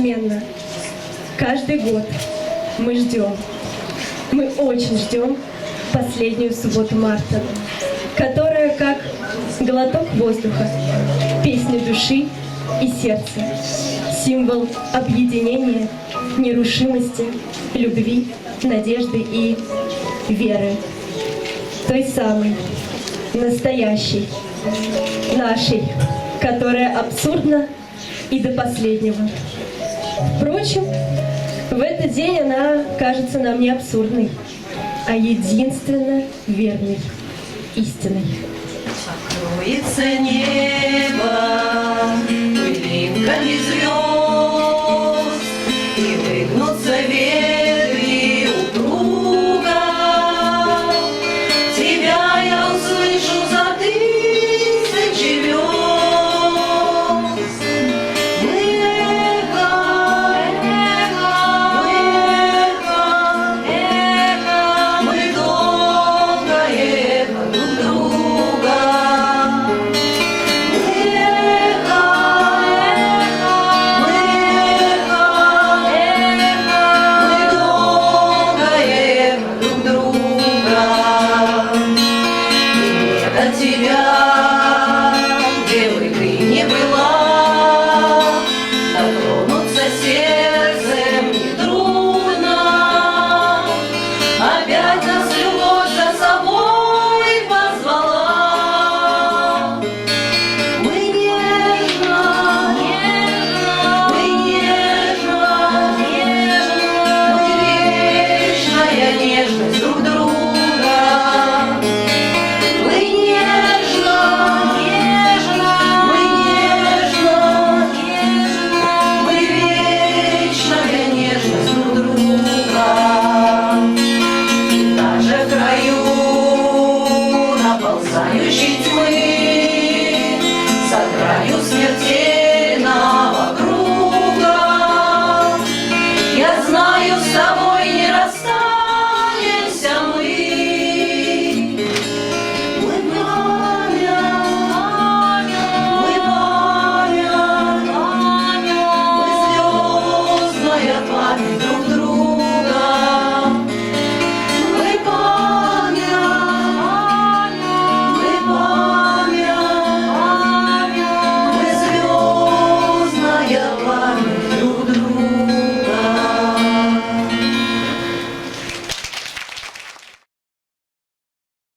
неизменно. Каждый год мы ждем, мы очень ждем последнюю субботу марта, которая как глоток воздуха, песня души и сердца, символ объединения, нерушимости, любви, надежды и веры. Той самой, настоящей, нашей, которая абсурдна и до последнего. Впрочем, в этот день она кажется нам не абсурдной, а единственно верной, истинной. Откроется небо